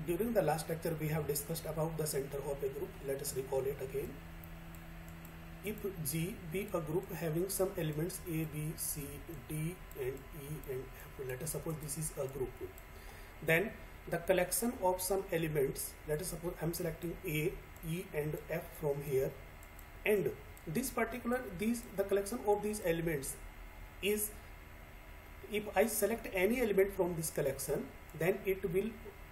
During the last lecture, we have discussed about the center of a group. Let us recall it again. If G be a group having some elements A, B, C, D, and E, and F, let us suppose this is a group, then the collection of some elements, let us suppose I am selecting A, E, and F from here, and the collection of these elements is, if I select any element from this collection, then it will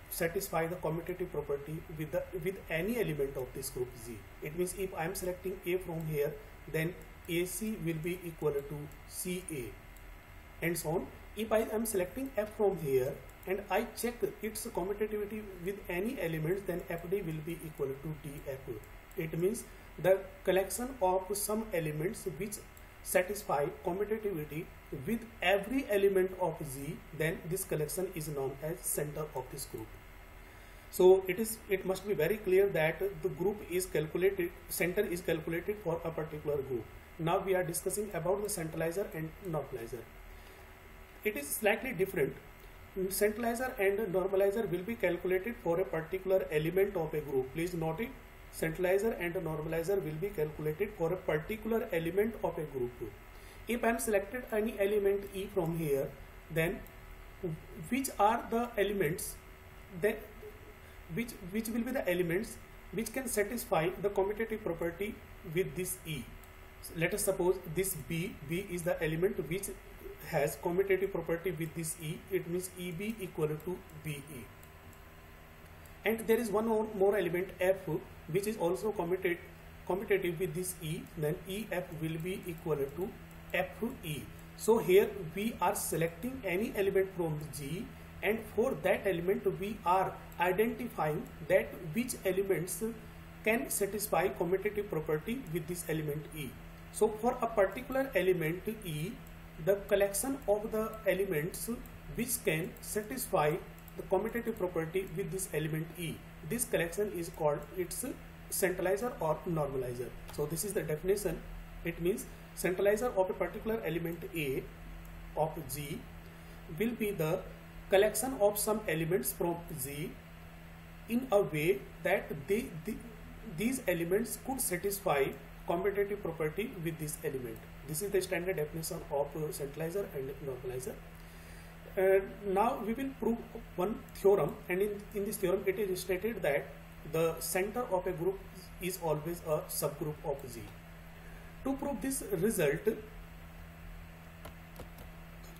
satisfy the commutative property with any element of this group Z. It means if I am selecting A from here, then AC will be equal to CA, and so on. If I am selecting F from here and I check its commutativity with any elements, then FD will be equal to DF. It means the collection of some elements which satisfy commutativity with every element of Z, then this collection is known as center of this group. So it must be very clear that the group is calculated, center is calculated for a particular group. Now we are discussing about the centralizer and normalizer. It is slightly different. Centralizer and normalizer will be calculated for a particular element of a group. Please note it. Centralizer and normalizer will be calculated for a particular element of a group. If I am selected any element E from here, then which are the elements that which will be the elements which can satisfy the commutative property with this E. So let us suppose this B is the element which has commutative property with this E. It means EB equal to BE. And there is one more element F which is also commutative with this E, then EF will be equal to FE. So here we are selecting any element from G, and for that element we are identifying that which elements can satisfy commutative property with this element E. So for a particular element E, the collection of the elements which can satisfy the commutative property with this element E, this collection is called its centralizer or normalizer. So this is the definition. It means centralizer of a particular element A of G will be the collection of some elements from Z in a way that these elements could satisfy commutative property with this element. This is the standard definition of centralizer and normalizer. Now we will prove one theorem, and in this theorem it is stated that the center of a group is always a subgroup of Z. To prove this result,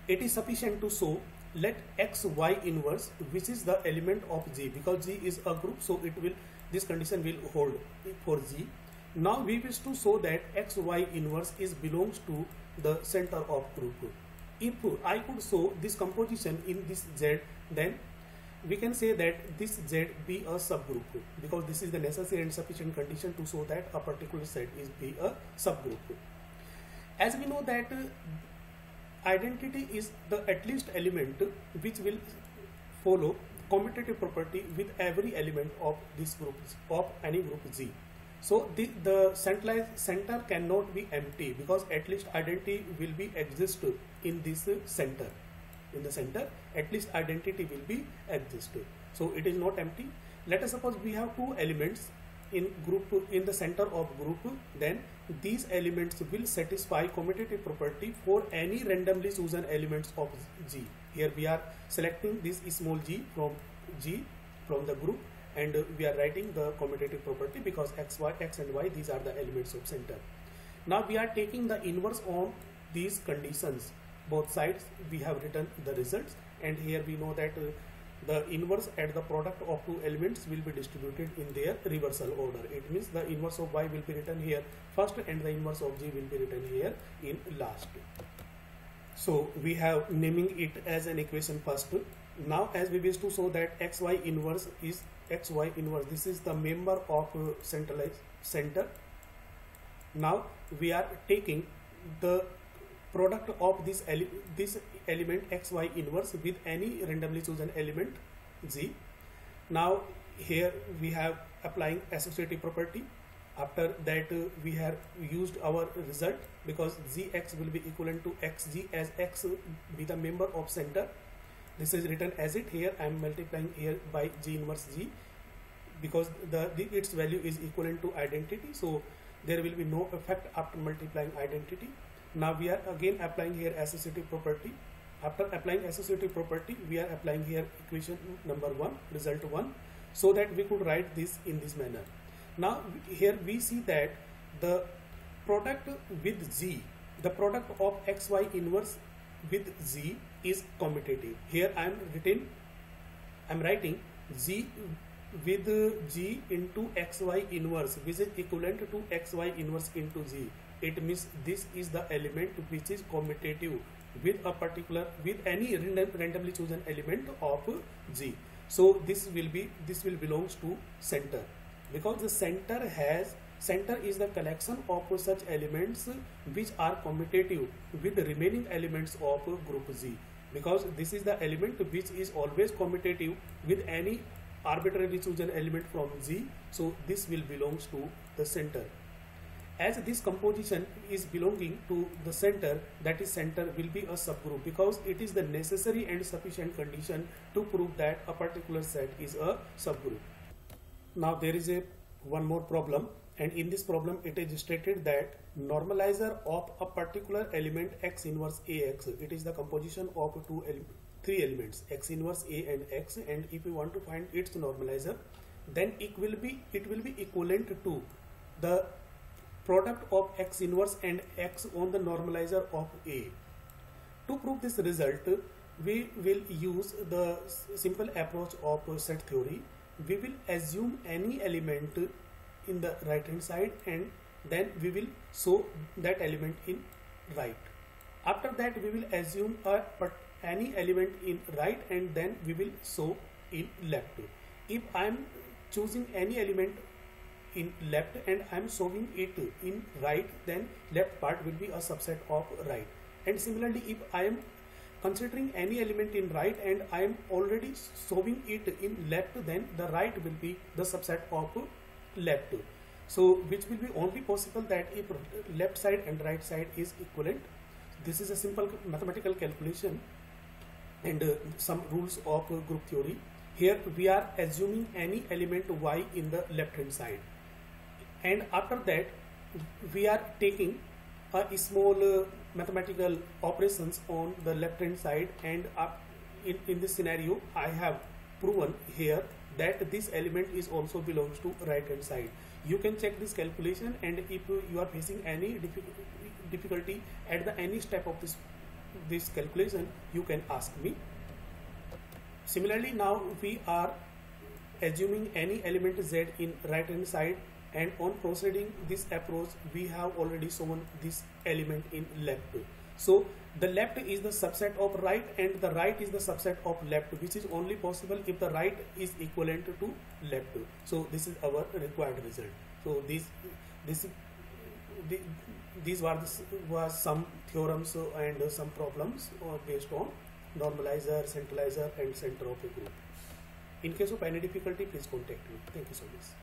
it is sufficient to show let XY inverse, which is the element of Z, because Z is a group, so this condition will hold for Z. Now we wish to show that XY inverse belongs to the center of group. If I could show this composition in this Z, then we can say that this Z be a subgroup, because this is the necessary and sufficient condition to show that a particular set is be a subgroup. As we know that identity is the at least element which will follow commutative property with every element of this group, of any group Z. So the center cannot be empty, because at least identity will be exist in this center. In the center, at least identity will be exist. So it is not empty. Let us suppose we have two elements in the center of group, then these elements will satisfy commutative property for any randomly chosen elements of G. Here we are selecting this small g from the group, and we are writing the commutative property because X and Y, these are the elements of center. Now we are taking the inverse on these conditions. Both sides we have written the results, and here we know that the inverse at the product of two elements will be distributed in their reversal order. It means the inverse of Y will be written here first, and the inverse of G will be written here in last. So we have naming it as an equation first. Now as we wish to show that XY inverse is XY inverse, this is the member of centralized center. Now we are taking the product of this element XY inverse with any randomly chosen element Z. Now here we have applying associative property. After that we have used our result, because Zx will be equivalent to Xg, as X be the member of center. this is written as it. Here I am multiplying here by G inverse G, because its value is equivalent to identity, so there will be no effect after multiplying identity. Now we are again applying here associative property. After applying associative property, we are applying here equation number 1, result 1, so that we could write this in this manner. Now here we see that the product with Z, the product of xy inverse with Z is commutative. Here I am writing Z with G into xy inverse, which is equivalent to xy inverse into Z. It means this is the element which is commutative with a particular, with any randomly chosen element of G. So this will belongs to center, because the center is the collection of such elements which are commutative with the remaining elements of group Z, because this is the element which is always commutative with any arbitrarily chosen element from Z. So this will belongs to the center. As this composition is belonging to the center, that is center will be a subgroup, because it is the necessary and sufficient condition to prove that a particular set is a subgroup. Now there is one more problem, and in this problem it is stated that normalizer of a particular element x inverse ax, it is the composition of three elements x inverse a and x, and if you want to find its normalizer, then it will be equivalent to the product of x inverse and x on the normalizer of A. To prove this result, we will use the simple approach of set theory. We will assume any element in the right hand side, and then we will show that element in right. After that we will assume any element in right, and then we will show in left. If I am choosing any element in left and I am showing it in right, then left part will be a subset of right. And similarly, if I am considering any element in right and I am already showing it in left, then the right will be the subset of left. So which will be only possible that if left side and right side is equivalent. This is a simple mathematical calculation and some rules of group theory. Here we are assuming any element y in the left hand side, and after that we are taking a small mathematical operations on the left hand side, and in this scenario I have proven here that this element is also belongs to right hand side. You can check this calculation, and if you are facing any difficulty at any step of this calculation, you can ask me. Similarly, now we are assuming any element z in right hand side, and on proceeding this approach we have already shown this element in left. So the left is the subset of right and the right is the subset of left, which is only possible if the right is equivalent to left. So this is our required result. So these were some theorems and some problems based on normalizer, centralizer and center of a group. In case of any difficulty, please contact me. Thank you so much.